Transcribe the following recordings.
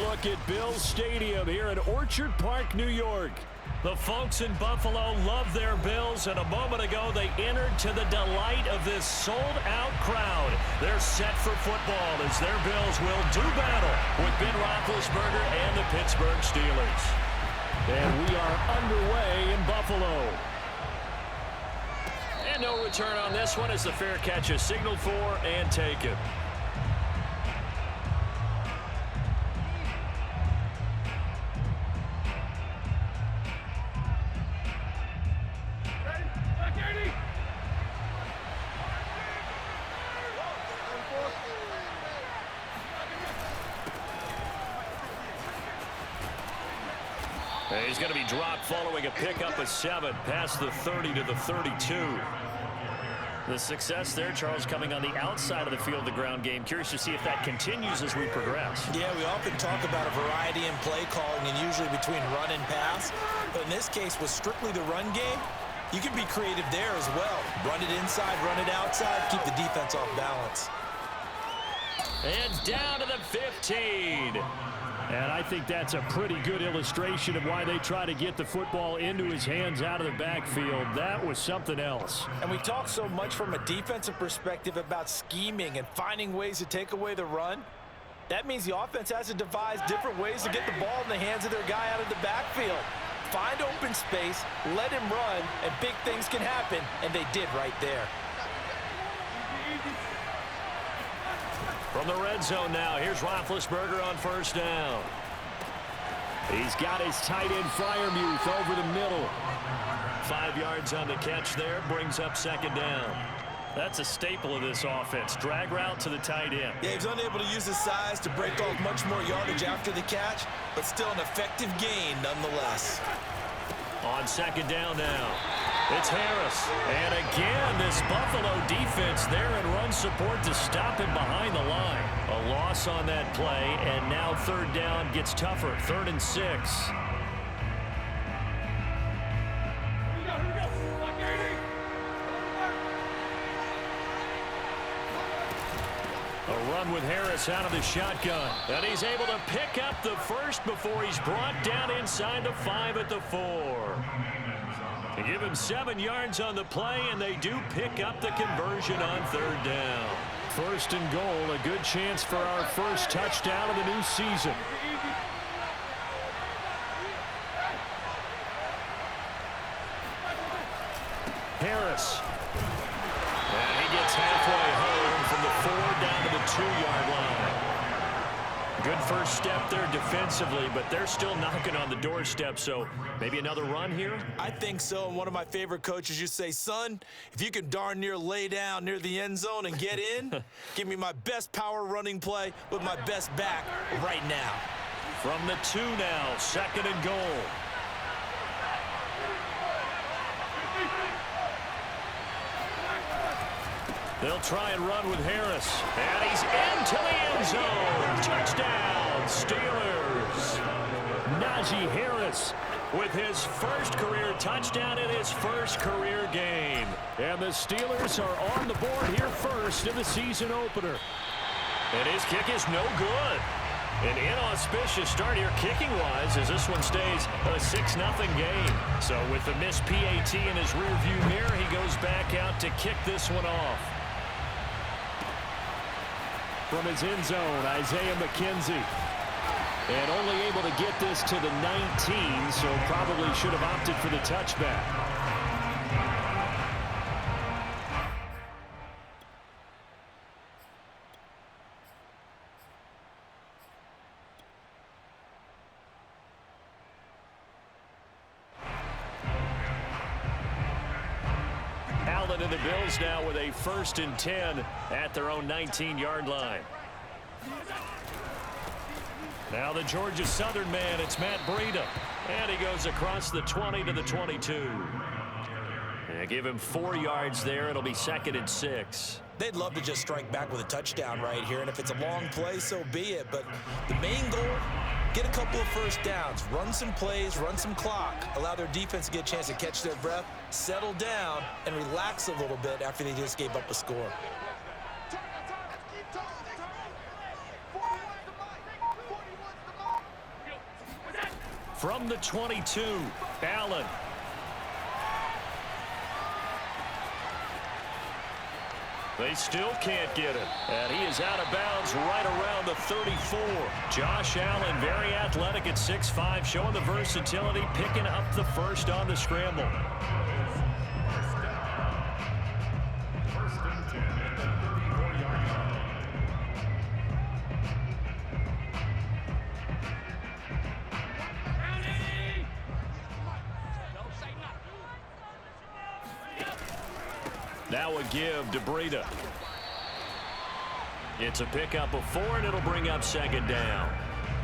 look at Bills Stadium here in Orchard Park, New York. The folks in Buffalo love their Bills, and a moment ago they entered to the delight of this sold-out crowd. They're set for football as their Bills will do battle with Ben Roethlisberger and the Pittsburgh Steelers. And we are underway in Buffalo. And no return on this one as the fair catch is signaled for and taken. He's going to be dropped following a pickup of 7 past the 30 to the 32. The success there, Charles, coming on the outside of the field, the ground game. Curious to see if that continues as we progress. Yeah, we often talk about a variety in play calling and usually between run and pass. But in this case, with strictly the run game, you can be creative there as well. Run it inside, run it outside, keep the defense off balance. And down to the 15. And I think that's a pretty good illustration of why they try to get the football into his hands out of the backfield. That was something else. And we talk so much from a defensive perspective about scheming and finding ways to take away the run. That means the offense has to devise different ways to get the ball in the hands of their guy out of the backfield. Find open space, let him run, and big things can happen, and they did right there. From the red zone now, here's Roethlisberger on first down. He's got his tight end Freiermuth over the middle. 5 yards on the catch there, brings up second down. That's a staple of this offense. Drag route to the tight end. Yeah, he's unable to use his size to break off much more yardage after the catch, but still an effective gain nonetheless. On second down now, it's Harris. And again, this Buffalo defense there in run support to stop him behind the line. A loss on that play, and now third down gets tougher. 3rd and 6. A run with Harris out of the shotgun. And he's able to pick up the first before he's brought down inside the 5 at the 4. They give him 7 yards on the play, and they do pick up the conversion on third down. 1st and goal, a good chance for our first touchdown of the new season. Harris. And he gets halfway home from the 4 down to the 2-yard line. Good first step there defensively, but they're still knocking on the doorstep, so maybe another run here? I think so, and one of my favorite coaches used to say, son, if you can darn near lay down near the end zone and get in, give me my best power running play with my best back right now. From the 2 now, 2nd and goal. They'll try and run with Harris. And he's into the end zone. Touchdown, Steelers. Najee Harris with his first career touchdown in his first career game. And the Steelers are on the board here first in the season opener. And his kick is no good. An inauspicious start here kicking-wise as this one stays a 6-0 game. So with the missed PAT in his rearview mirror, he goes back out to kick this one off. From his end zone, Isaiah McKenzie. And only able to get this to the 19, so probably should have opted for the touchback. Allen and the Bills now with a 1st and 10 at their own 19-yard line. Now the Georgia Southern man, it's Matt Breida. And he goes across the 20 to the 22. And give him 4 yards there. It'll be 2nd and 6. They'd love to just strike back with a touchdown right here, and if it's a long play, so be it. But the main goal, get a couple of first downs, run some plays, run some clock, allow their defense to get a chance to catch their breath, settle down, and relax a little bit after they just gave up a score. From the 22, Allen. They still can't get it. And he is out of bounds right around the 34. Josh Allen, very athletic at 6'5", showing the versatility, picking up the first on the scramble. Now a give to Breida. It's a pickup of 4, and it'll bring up second down.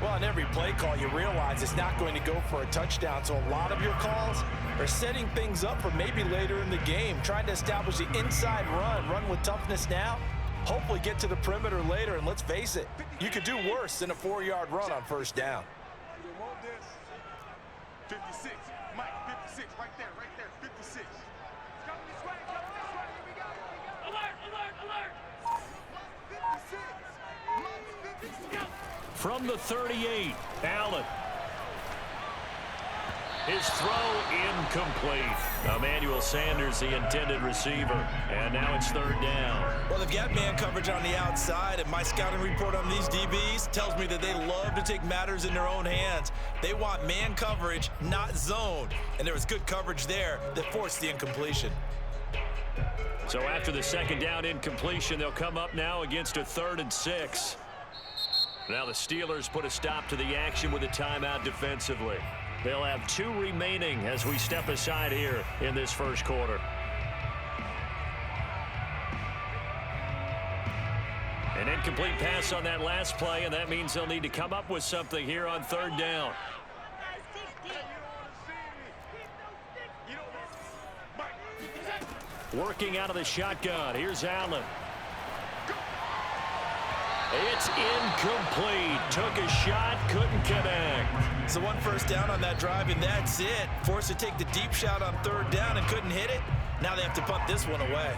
Well, on every play call, you realize it's not going to go for a touchdown, so a lot of your calls are setting things up for maybe later in the game, trying to establish the inside run with toughness now, hopefully get to the perimeter later, and let's face it, you could do worse than a 4-yard run on first down. 56, Mike, 56, right there, 56. Coming this way, here we go. Alert. 56, Mike, 56. From the 38, Allen. His throw incomplete. Emmanuel Sanders, the intended receiver. And now it's third down. Well, they've got man coverage on the outside, and my scouting report on these DBs tells me that they love to take matters in their own hands. They want man coverage, not zone. And there was good coverage there that forced the incompletion. So after the second down incompletion, they'll come up now against a 3rd and 6. Now the Steelers put a stop to the action with a timeout defensively. They'll have 2 remaining as we step aside here in this first quarter. An incomplete pass on that last play, and that means they'll need to come up with something here on 3rd down. Working out of the shotgun. Here's Allen. It's incomplete. Took a shot, couldn't connect. So 1 first down on that drive, and that's it. Forced to take the deep shot on 3rd down and couldn't hit it. Now they have to punt this one away.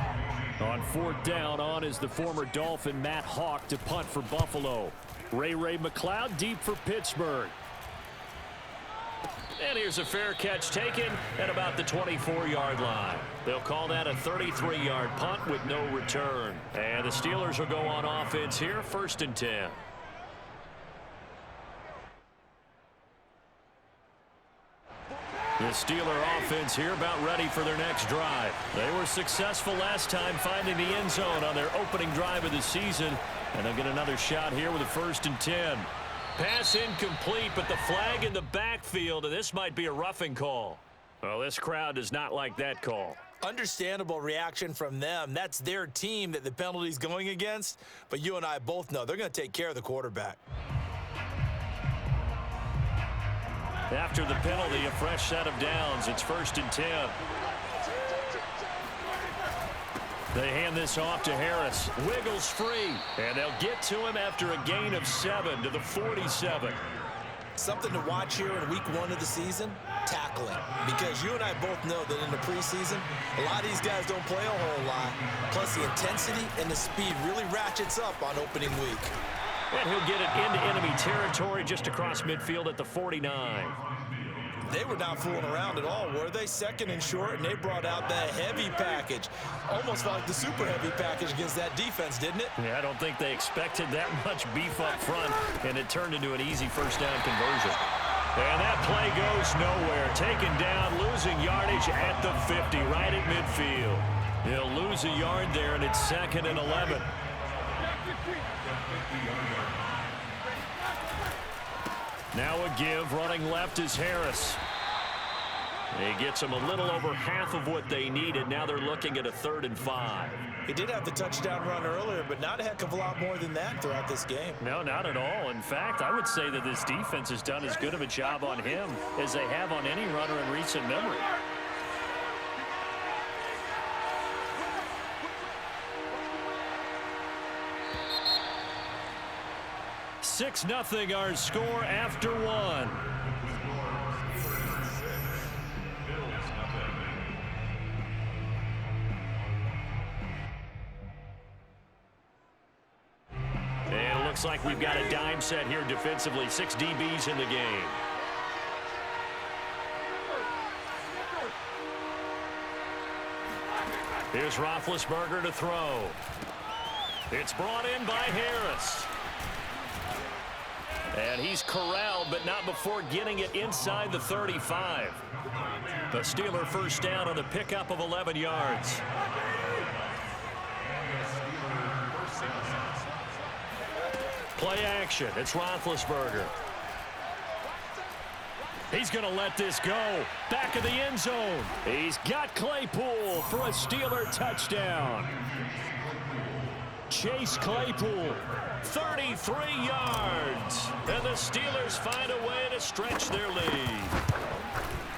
On 4th down, on is the former Dolphin Matt Hawk to punt for Buffalo. Ray McLeod deep for Pittsburgh. And here's a fair catch taken at about the 24-yard line. They'll call that a 33-yard punt with no return. And the Steelers will go on offense here, 1st and 10. The Steeler offense here about ready for their next drive. They were successful last time finding the end zone on their opening drive of the season. And they'll get another shot here with a 1st and 10. Pass incomplete, but the flag in the backfield, and this might be a roughing call. Well, this crowd does not like that call. Understandable reaction from them. That's their team that the penalty's going against. But you and I both know they're going to take care of the quarterback. After the penalty, a fresh set of downs. It's 1st and 10. They hand this off to Harris. Wiggles free. And they'll get to him after a gain of 7 to the 47. Something to watch here in week 1 of the season, tackling. Because you and I both know that in the preseason, a lot of these guys don't play a whole lot. Plus the intensity and the speed really ratchets up on opening week. And he'll get it into enemy territory just across midfield at the 49. They were not fooling around at all, were they? 2nd and short, and they brought out the heavy package. Almost felt like the super heavy package against that defense, didn't it? Yeah, I don't think they expected that much beef up front, and it turned into an easy first down conversion. And that play goes nowhere. Taken down, losing yardage at the 50, right at midfield. They'll lose a yard there, and it's 2nd and 11. Now a give, running left is Harris. He gets them a little over half of what they needed. Now they're looking at a 3rd and 5. He did have the touchdown run earlier, but not a heck of a lot more than that throughout this game. No, not at all. In fact, I would say that this defense has done as good of a job on him as they have on any runner in recent memory. Six nothing our score after 1. And it looks like we've got a dime set here defensively. 6 DBs in the game. Here's Roethlisberger to throw. It's brought in by Harris. And he's corralled, but not before getting it inside the 35. The Steeler first down on the pickup of 11 yards. Play action. It's Roethlisberger. He's going to let this go. Back of the end zone. He's got Claypool for a Steeler touchdown. Chase Claypool, 33 yards. And the Steelers find a way to stretch their lead.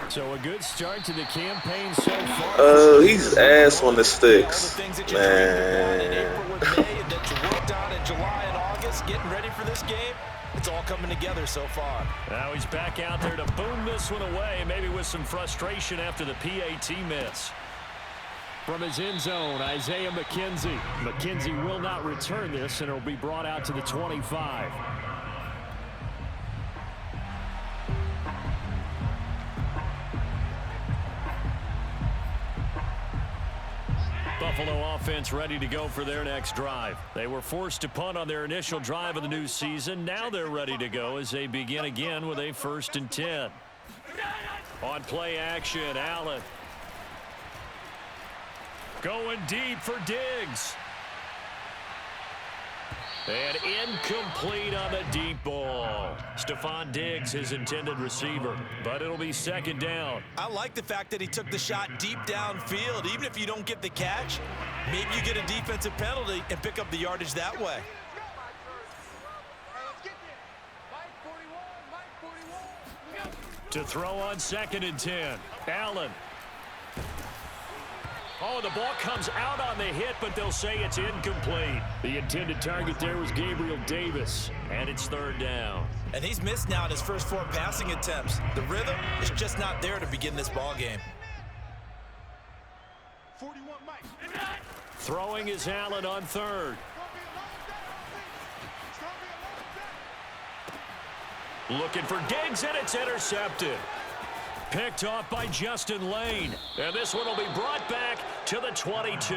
So a good start to the campaign so far. He's ass on the sticks, man. In April and May, and that you worked on in July and August, getting ready for this game. It's all coming together so far. Now he's back out there to boom this one away, maybe with some frustration after the PAT miss. From his end zone, Isaiah McKenzie. McKenzie will not return this, and it'll be brought out to the 25. Buffalo offense ready to go for their next drive. They were forced to punt on their initial drive of the new season. Now they're ready to go as they begin again with a 1st and 10. On play action, Allen. Going deep for Diggs. And incomplete on the deep ball. Stephon Diggs, his intended receiver, but it'll be 2nd down. I like the fact that he took the shot deep downfield. Even if you don't get the catch, maybe you get a defensive penalty and pick up the yardage that way. To throw on 2nd and 10. Allen. Oh, the ball comes out on the hit, but they'll say it's incomplete. The intended target there was Gabriel Davis. And it's 3rd down. And he's missed now in his first 4 passing attempts. The rhythm is just not there to begin this ball game. 41 Mike. Throwing is Allen on 3rd. Looking for Diggs, and it's intercepted. Picked off by Justin Lane. And this one will be brought back to the 22.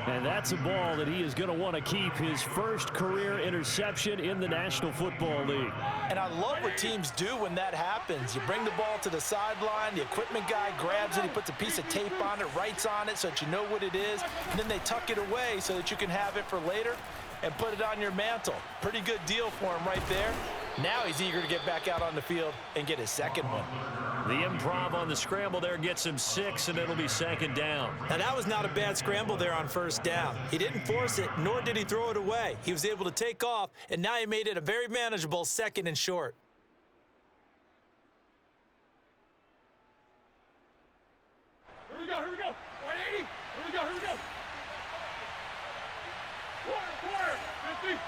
And that's a ball that he is going to want to keep, his first career interception in the National Football League. And I love what teams do when that happens. You bring the ball to the sideline, the equipment guy grabs it, he puts a piece of tape on it, writes on it so that you know what it is, and then they tuck it away so that you can have it for later and put it on your mantle. Pretty good deal for him right there. Now he's eager to get back out on the field and get his 2nd one. The improv on the scramble there gets him 6, and it'll be 2nd down. Now that was not a bad scramble there on 1st down. He didn't force it, nor did he throw it away. He was able to take off, and now he made it a very manageable 2nd and short. Here we go. 180. Here we go. Quarter. 50.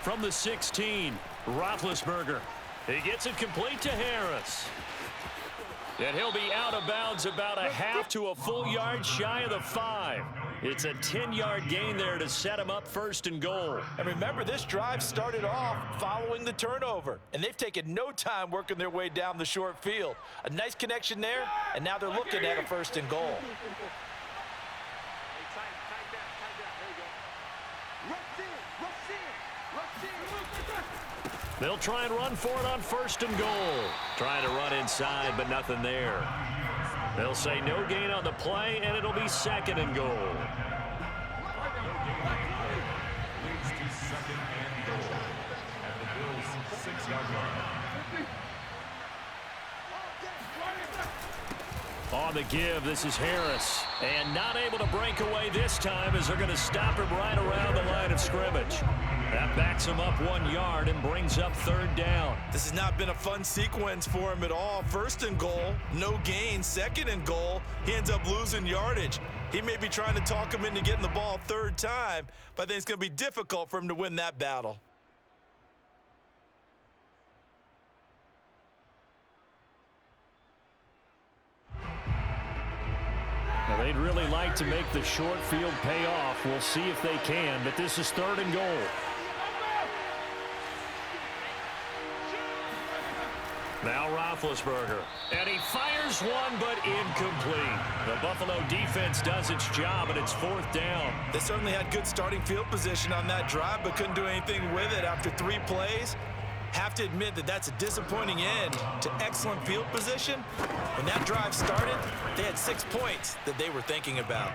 From the 16, Roethlisberger. He gets it complete to Harris. And he'll be out of bounds about a half to a full yard shy of the 5. It's a 10-yard gain there to set him up 1st and goal. And remember, this drive started off following the turnover, and they've taken no time working their way down the short field. A nice connection there, and now they're looking at a 1st and goal. They'll try and run for it on 1st and goal. Trying to run inside, but nothing there. They'll say no gain on the play, and it'll be 2nd and goal. On the give, this is Harris. And not able to break away this time as they're going to stop him right around the line of scrimmage. That backs him up 1 yard and brings up 3rd down. This has not been a fun sequence for him at all. 1st and goal, no gain. 2nd and goal, he ends up losing yardage. He may be trying to talk him into getting the ball 3rd time, but I think it's going to be difficult for him to win that battle. Now, they'd really like to make the short field pay off. We'll see if they can, but this is 3rd and goal. Now Roethlisberger. And he fires one, but incomplete. The Buffalo defense does its job, and it's 4th down. They certainly had good starting field position on that drive, but couldn't do anything with it after 3 plays. Have to admit that that's a disappointing end to excellent field position. When that drive started, they had 6 points that they were thinking about.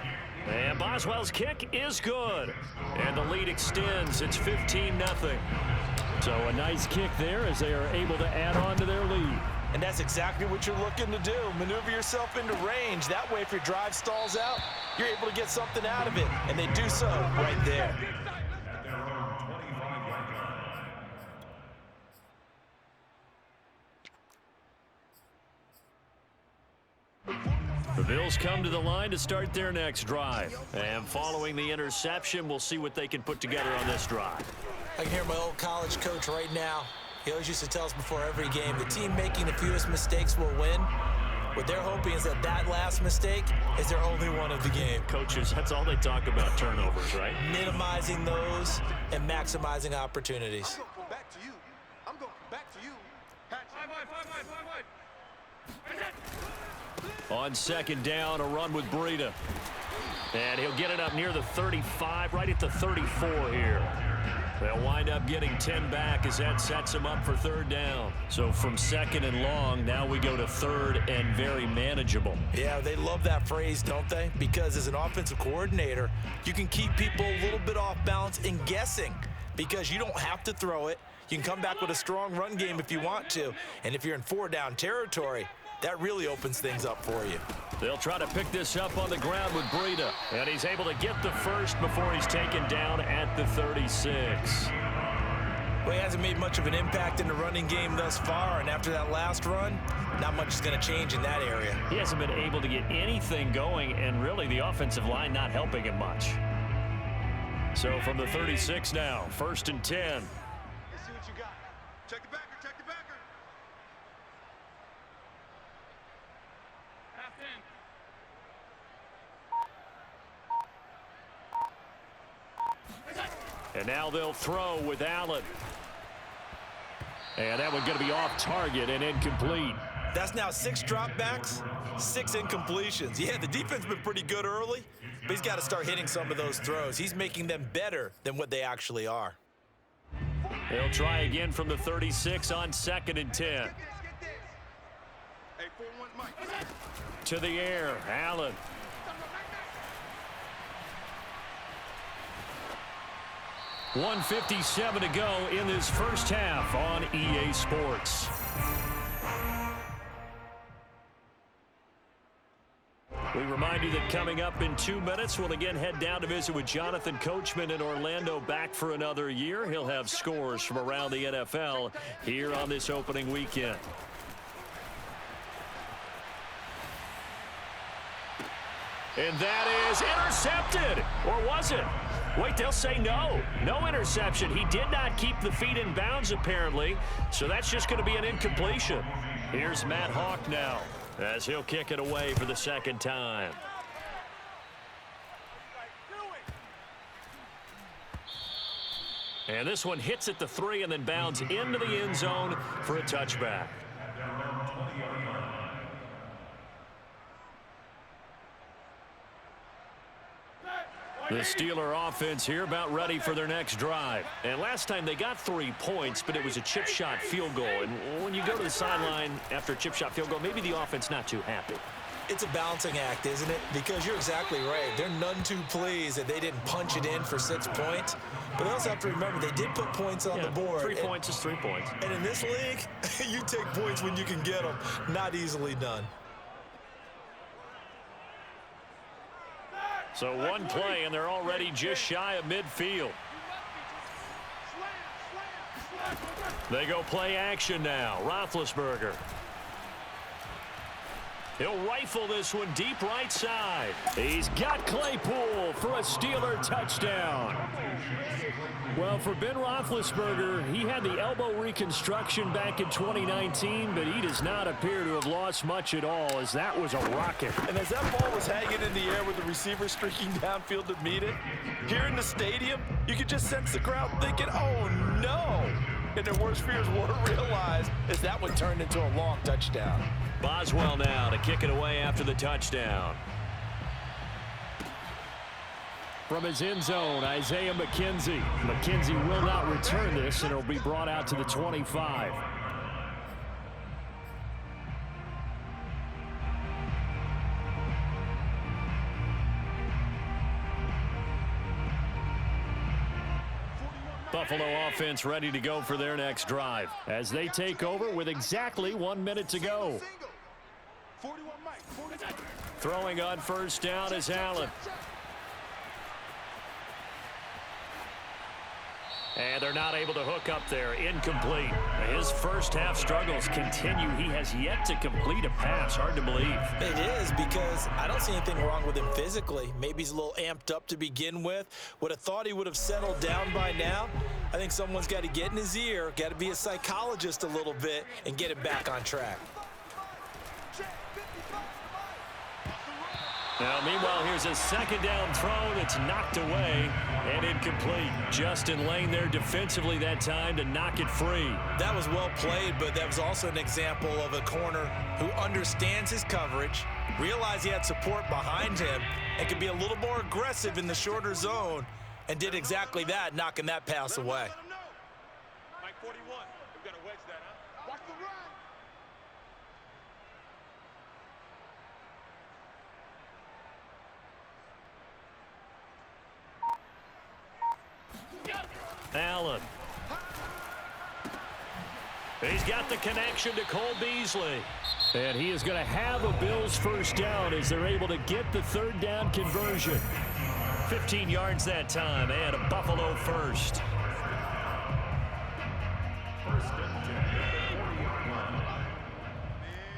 And Boswell's kick is good. And the lead extends. It's 15-0. So a nice kick there as they are able to add on to their lead. And that's exactly what you're looking to do. Maneuver yourself into range. That way, if your drive stalls out, you're able to get something out of it. And they do so right there. The Bills come to the line to start their next drive. And following the interception, we'll see what they can put together on this drive. I can hear my old college coach right now. He always used to tell us before every game, the team making the fewest mistakes will win. What they're hoping is that that last mistake is their only one of the game. Coaches, that's all they talk about, turnovers, right? Minimizing those and maximizing opportunities. I'm going back to you. I'm going back to you. Five. On 2nd down, a run with Breida. And he'll get it up near the 35, right at the 34 here. They'll wind up getting 10 back as that sets them up for 3rd down. So from 2nd and long, now we go to 3rd and very manageable. Yeah, they love that phrase, don't they? Because as an offensive coordinator, you can keep people a little bit off balance and guessing because you don't have to throw it. You can come back with a strong run game if you want to. And if you're in 4-down territory, that really opens things up for you. They'll try to pick this up on the ground with Breida. And he's able to get the first before he's taken down at the 36. Well, he hasn't made much of an impact in the running game thus far. And after that last run, not much is going to change in that area. He hasn't been able to get anything going, and really the offensive line not helping him much. So from the 36 now, 1st and 10. Let's see what you got. Check the backer. And now they'll throw with Allen. And that one's going to be off target and incomplete. That's now 6 dropbacks, 6 incompletions. Yeah, the defense been pretty good early, but he's got to start hitting some of those throws. He's making them better than what they actually are. They'll try again from the 36 on 2nd and 10. Hey, 4-1, Mike. To the air, Allen. .157 to go in this first half on EA Sports. We remind you that coming up in 2 minutes, we'll again head down to visit with Jonathan Coachman in Orlando, back for another year. He'll have scores from around the NFL here on this opening weekend. And that is intercepted. Or was it? Wait, they'll say no. No interception. He did not keep the feet in bounds, apparently. So that's just going to be an incompletion. Here's Matt Hawk now as he'll kick it away for the 2nd time. And this one hits at the 3 and then bounds into the end zone for a touchback. The Steeler offense here about ready for their next drive. And last time they got 3 points, but it was a chip shot field goal. And when you go to the sideline after a chip shot field goal, maybe the offense not too happy. It's a balancing act, isn't it? Because you're exactly right. They're none too pleased that they didn't punch it in for 6 points. But they also have to remember they did put points on the board. 3 points is 3 points. And in this league, you take points when you can get them. Not easily done. So one play, and they're already just shy of midfield. They go play action now. Roethlisberger. He'll rifle this one deep right side. He's got Claypool for a Steeler touchdown. Well, for Ben Roethlisberger, he had the elbow reconstruction back in 2019, but he does not appear to have lost much at all, as that was a rocket. And as that ball was hanging in the air with the receiver streaking downfield to meet it, here in the stadium, you could just sense the crowd thinking, oh, no. and their worst fears weren't realized as that one turned into a long touchdown. Boswell now to kick it away after the touchdown. From his end zone, Isaiah McKenzie. McKenzie will not return this, and it'll be brought out to the 25. Buffalo offense ready to go for their next drive as they take over with exactly 1 minute to go. 41 Mike. Throwing on first down is Allen. And they're not able to hook up there. Incomplete. His first half struggles continue. He has yet to complete a pass. Hard to believe. It is, because I don't see anything wrong with him physically. Maybe he's a little amped up to begin with. Would have thought he would have settled down by now. I think someone's got to get in his ear, got to be a psychologist a little bit, and get it back on track. Now, meanwhile, here's a second down throw that's knocked away and incomplete. Justin Lane there defensively that time to knock it free. That was well played, but that was also an example of a corner who understands his coverage, realized he had support behind him, and could be a little more aggressive in the shorter zone, and did exactly that, knocking that pass away. Mike 41. We've got to wedge that, huh? Watch the run. Allen. He's got the connection to Cole Beasley. And he is going to have a Bills first down as they're able to get the third down conversion. 15 yards that time and a Buffalo first. Man,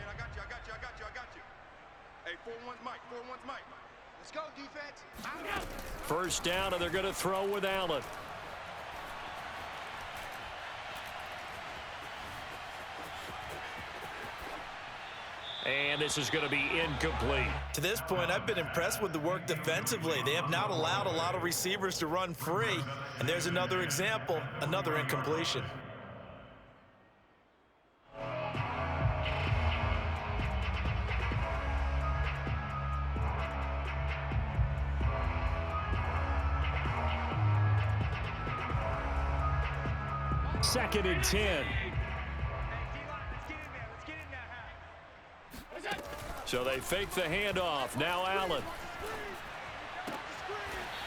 I got you. Hey, 4-1's Mike. Let's go, defense. First down, and they're going to throw with Allen. And this is going to be incomplete. To this point, I've been impressed with the work defensively. They have not allowed a lot of receivers to run free. And there's another example, another incompletion. Second and 10. So they fake the handoff. Now Allen.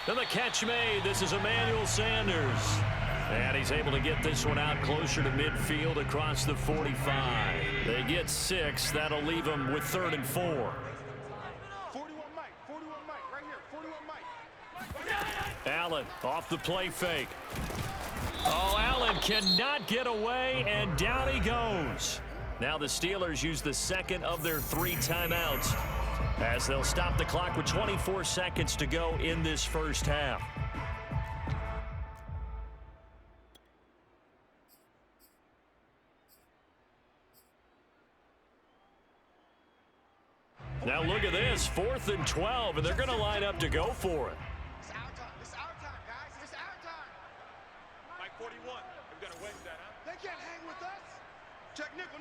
Then the catch made. This is Emmanuel Sanders. And he's able to get this one out closer to midfield across the 45. They get 6. That'll leave them with 3rd and 4. 41 Mike, right here, 41 Mike. Allen off the play fake. Oh, Allen cannot get away, and down he goes. Now the Steelers use the second of their 3 timeouts as they'll stop the clock with 24 seconds to go in this first half. Now look at this, 4th and 12, and they're going to line up to go for it. It's our time, guys. It's our time. Mike 41. We've got to wedge that, huh? They can't hang with us. Check nickel.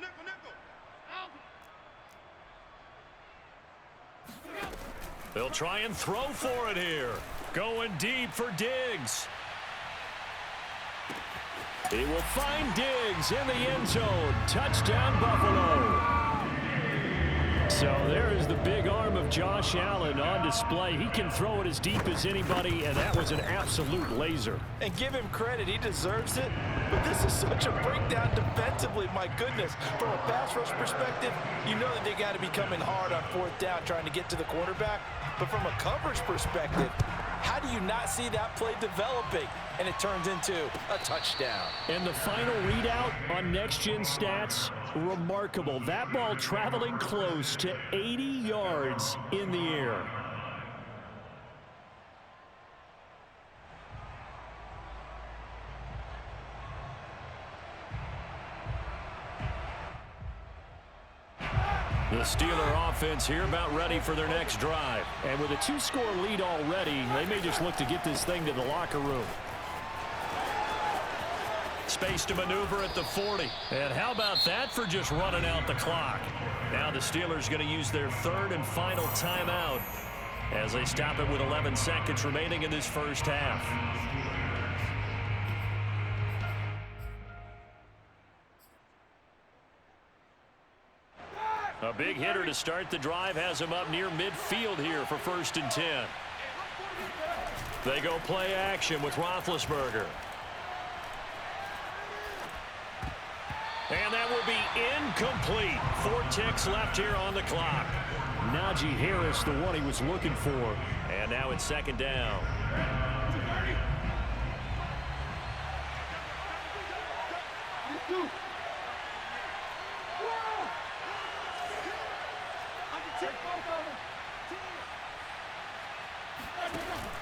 They'll try and throw for it here. Going deep for Diggs. He will find Diggs in the end zone. Touchdown, Buffalo. So there is the big arm of Josh Allen on display. He can throw it as deep as anybody, and that was an absolute laser. And give him credit, he deserves it. But this is such a breakdown defensively, my goodness. From a pass rush perspective, you know that they got to be coming hard on 4th down trying to get to the quarterback. But from a coverage perspective, how do you not see that play developing? And it turns into a touchdown. And the final readout on Next Gen Stats, remarkable. That ball traveling close to 80 yards in the air. The Steeler offense here about ready for their next drive. And with a 2-score lead already, they may just look to get this thing to the locker room. space to maneuver at the 40. And how about that for just running out the clock? Now the Steelers going to use their third and final timeout as they stop it with 11 seconds remaining in this first half. A big hitter to start the drive has him up near midfield here for 1st and 10. They go play action with Roethlisberger. And that will be incomplete. 4 ticks left here on the clock. Najee Harris, the one he was looking for. And now it's 2nd down.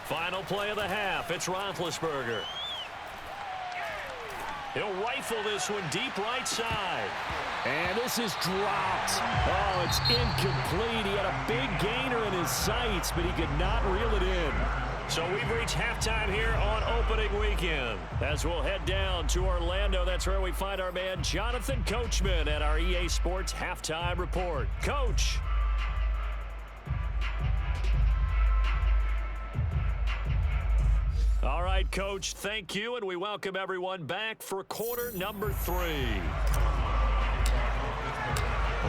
Final play of the half. It's Roethlisberger. He'll rifle this one deep right side. And this is dropped. Oh, it's incomplete. He had a big gainer in his sights, but he could not reel it in. So we've reached halftime here on opening weekend. As we'll head down to Orlando, that's where we find our man Jonathan Coachman at our EA Sports Halftime Report. Coach. All right, Coach, thank you, and we welcome everyone back for quarter number 3.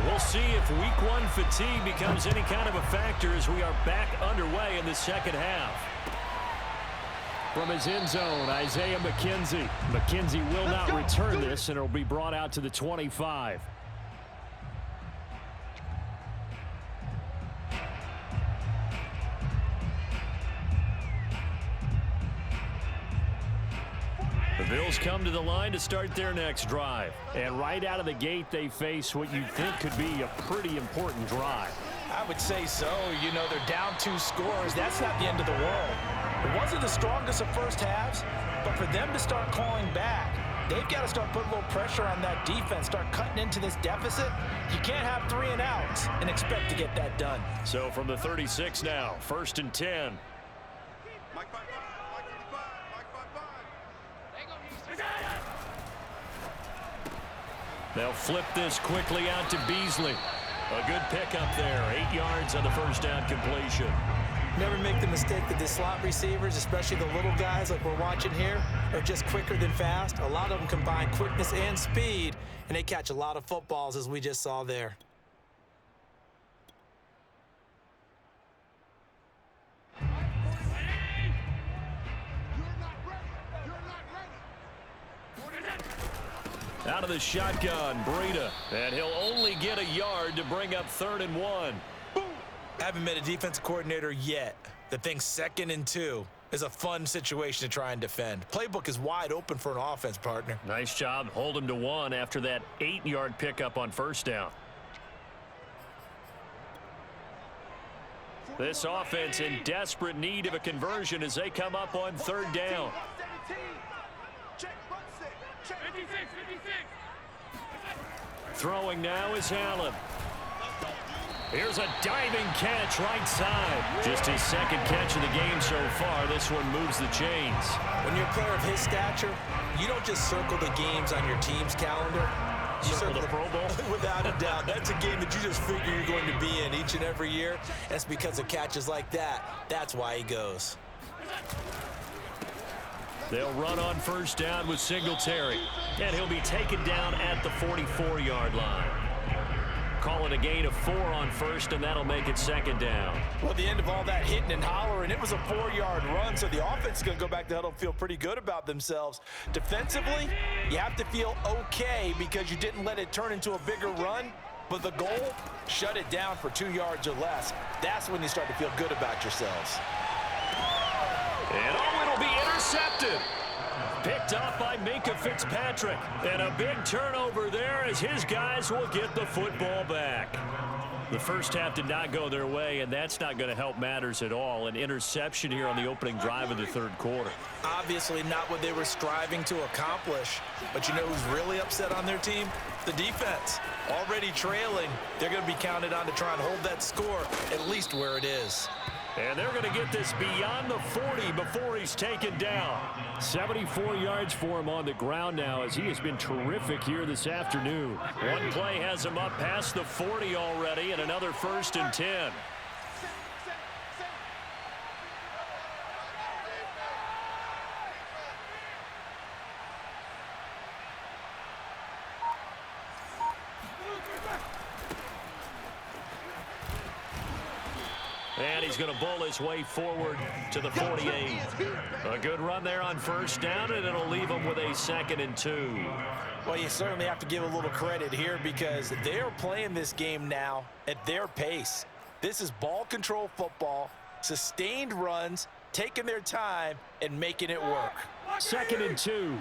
We'll see if week 1 fatigue becomes any kind of a factor as we are back underway in the second half. From his end zone, Isaiah McKenzie. McKenzie will not return this, and it will be brought out to the 25. The Bills come to the line to start their next drive. And right out of the gate, they face what you think could be a pretty important drive. I would say so. You know, they're down 2 scores. That's not the end of the world. It wasn't the strongest of first halves, but for them to start calling back, they've got to start putting a little pressure on that defense, start cutting into this deficit. You can't have 3 and outs and expect to get that done. So from the 36 now, 1st and 10. They'll flip this quickly out to Beasley. A good pickup there. 8 yards on the first down completion. Never make the mistake that the slot receivers, especially the little guys like we're watching here, are just quicker than fast. A lot of them combine quickness and speed, and they catch a lot of footballs, as we just saw there. Out of the shotgun, Breida. And he'll only get a yard to bring up 3rd and 1. Haven't met a defensive coordinator yet that thinks 2nd and 2 is a fun situation to try and defend. Playbook is wide open for an offense, partner. Nice job. Hold him to 1 after that 8-yard pickup on 1st down. This offense in desperate need of a conversion as they come up on 3rd down. Throwing now is Allen. Here's a diving catch right side. Just his 2nd catch of the game so far. This one moves the chains. When you're a player of his stature, you don't just circle the games on your team's calendar. You circle the Pro Bowl? Without a doubt. That's a game that you just figure you're going to be in each and every year. That's because of catches like that. That's why he goes. They'll run on 1st down with Singletary. And he'll be taken down at the 44-yard line. Call it a gain of 4 on 1st, and that'll make it 2nd down. Well, at the end of all that hitting and hollering, it was a 4-yard run, so the offense is going to go back to huddle and feel pretty good about themselves. Defensively, you have to feel okay because you didn't let it turn into a bigger run, but the goal, shut it down for 2 yards or less. That's when you start to feel good about yourselves. And it'll be intercepted. Picked up by Minkah Fitzpatrick. And a big turnover there as his guys will get the football back. The first half did not go their way, and that's not going to help matters at all. An interception here on the opening drive of the 3rd quarter. Obviously not what they were striving to accomplish. But you know who's really upset on their team? The defense. Already trailing. They're going to be counted on to try and hold that score at least where it is. And they're going to get this beyond the 40 before he's taken down. 74 yards for him on the ground now as he has been terrific here this afternoon. One play has him up past the 40 already, and another 1st and 10. And he's going to bull his way forward to the 48. A good run there on 1st down, and it'll leave him with a 2nd and 2. Well, you certainly have to give a little credit here because they're playing this game now at their pace. This is ball control football, sustained runs, taking their time, and making it work. 2nd and 2.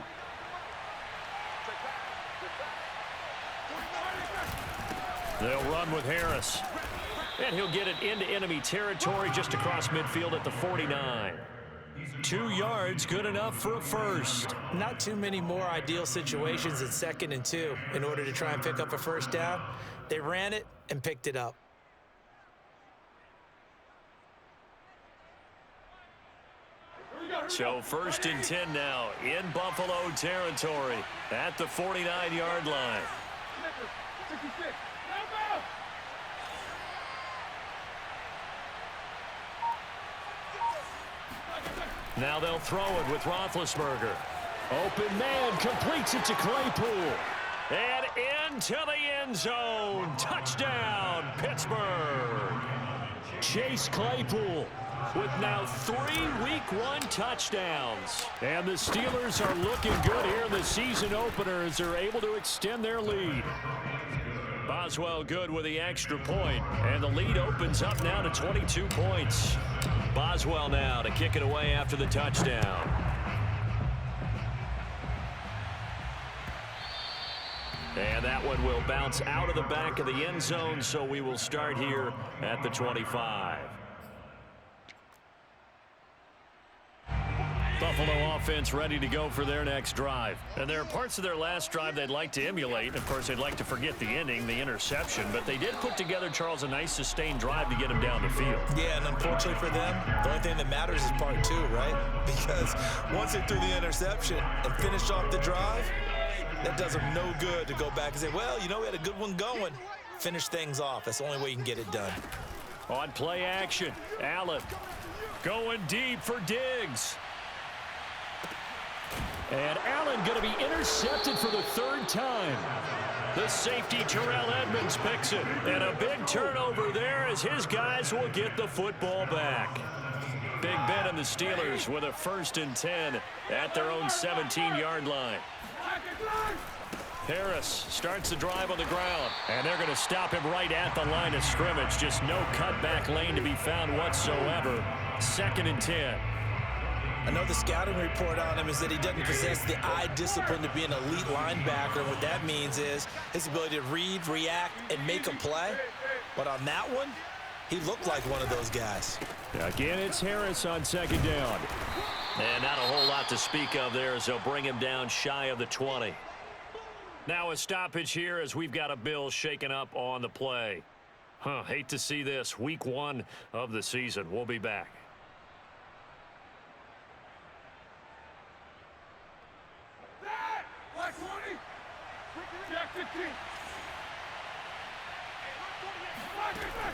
They'll run with Harris. And he'll get it into enemy territory just across midfield at the 49. 2 yards, good enough for a 1st. Not too many more ideal situations in 2nd and 2 in order to try and pick up a 1st down. They ran it and picked it up. So 1st and 10 now in Buffalo territory at the 49-yard line. Now they'll throw it with Roethlisberger. Open man, completes it to Claypool. And into the end zone. Touchdown, Pittsburgh. Chase Claypool with now 3 Week 1 touchdowns. And the Steelers are looking good here in the season opener as they're able to extend their lead. Boswell good with the extra point, and the lead opens up now to 22 points. Boswell now to kick it away after the touchdown. And that one will bounce out of the back of the end zone, so we will start here at the 25. Buffalo offense ready to go for their next drive. And there are parts of their last drive they'd like to emulate. And of course, they'd like to forget the ending, the interception. But they did put together, Charles, a nice sustained drive to get him down the field. Yeah, and unfortunately for them, the only thing that matters is part 2, right? Because once they threw the interception and finished off the drive, that does them no good to go back and say, well, you know, we had a good one going. Finish things off. That's the only way you can get it done. On play action, Allen going deep for Diggs. And Allen going to be intercepted for the 3rd time. The safety, Terrell Edmonds, picks it. And a big turnover there as his guys will get the football back. Big Ben and the Steelers with a 1st and 10 at their own 17-yard line. Harris starts the drive on the ground. And they're going to stop him right at the line of scrimmage. Just no cutback lane to be found whatsoever. 2nd and 10. I know the scouting report on him is that he doesn't possess the eye discipline to be an elite linebacker. And what that means is his ability to read, react, and make a play. But on that one, he looked like one of those guys. Again, it's Harris on 2nd down. And not a whole lot to speak of there as they'll bring him down shy of the 20. Now a stoppage here as we've got a Bill shaken up on the play. Hate to see this. Week 1 of the season. We'll be back.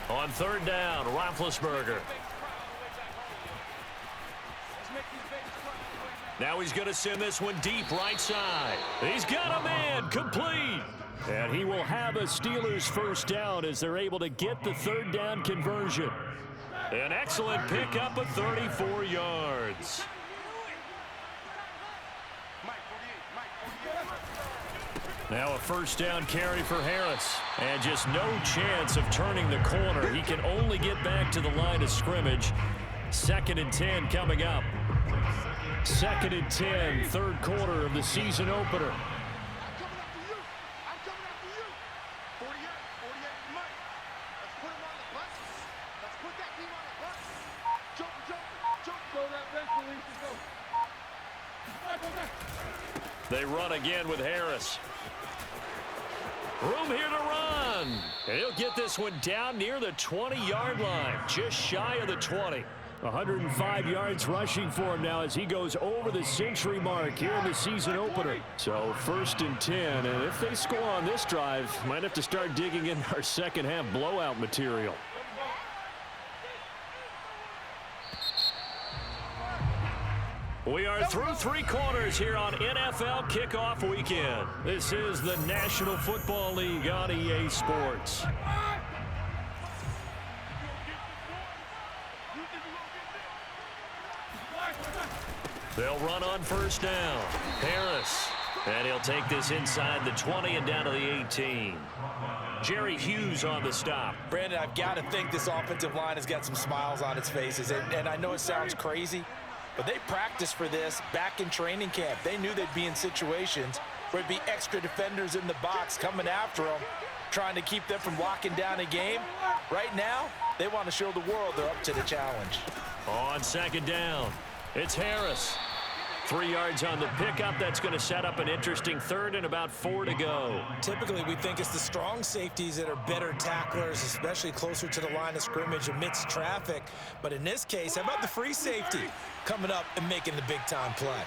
On 3rd down, Roethlisberger. Now he's going to send this one deep right side. He's got a man, complete. And he will have a Steelers 1st down as they're able to get the 3rd down conversion. An excellent pickup of 34 yards. Now a 1st down carry for Harris. And just no chance of turning the corner. He can only get back to the line of scrimmage. 2nd and 10 coming up. 2nd and 10, 3rd quarter of the season opener. They run again with Harris. Room here to run. And he'll get this one down near the 20-yard line, just shy of the 20. 105 yards rushing for him now as he goes over the century mark here in the season opener. So 1st and 10, and if they score on this drive, might have to start digging in our second half blowout material. We are through 3 quarters here on NFL Kickoff Weekend. This is the National Football League on EA Sports. They'll run on 1st down. Harris. And he'll take this inside the 20 and down to the 18. Jerry Hughes on the stop. Brandon, I've got to think this offensive line has got some smiles on its faces. And I know it sounds crazy, but they practiced for this back in training camp. They knew they'd be in situations where there'd be extra defenders in the box coming after them, trying to keep them from locking down a game. Right now, they want to show the world they're up to the challenge. On 2nd down, it's Harris. 3 yards on the pickup. That's going to set up an interesting 3rd and about 4 to go. Typically, we think it's the strong safeties that are better tacklers, especially closer to the line of scrimmage amidst traffic. But in this case, how about the free safety coming up and making the big-time play?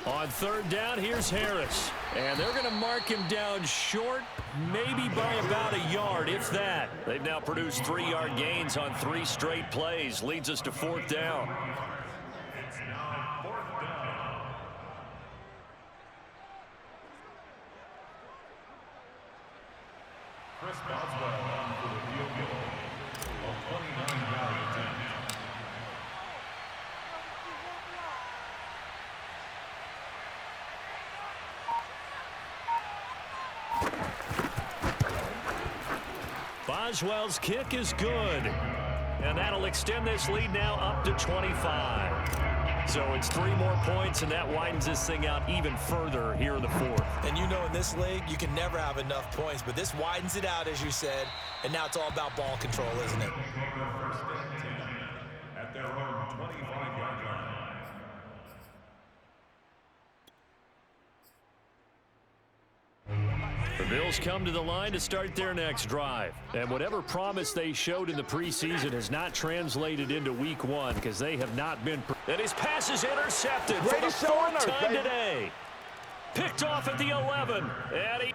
On 3rd down, here's Harris. And they're going to mark him down short, maybe by about a yard, if that. They've now produced 3-yard gains on 3 straight plays. Leads us to 4th down. Chris Boswell on for the field goal of 29-yard attempt. Boswell's kick is good. And that'll extend this lead now up to 25. So it's 3 more points, and that widens this thing out even further here in the 4th. And you know in this league, you can never have enough points, but this widens it out, as you said, and now it's all about ball control, isn't it? First and 10 at their own 25-yard line. The Bills come to the line to start their next drive. And whatever promise they showed in the preseason has not translated into week 1 because they have not been. And his pass is intercepted for the 4th time today. Picked off at the 11. And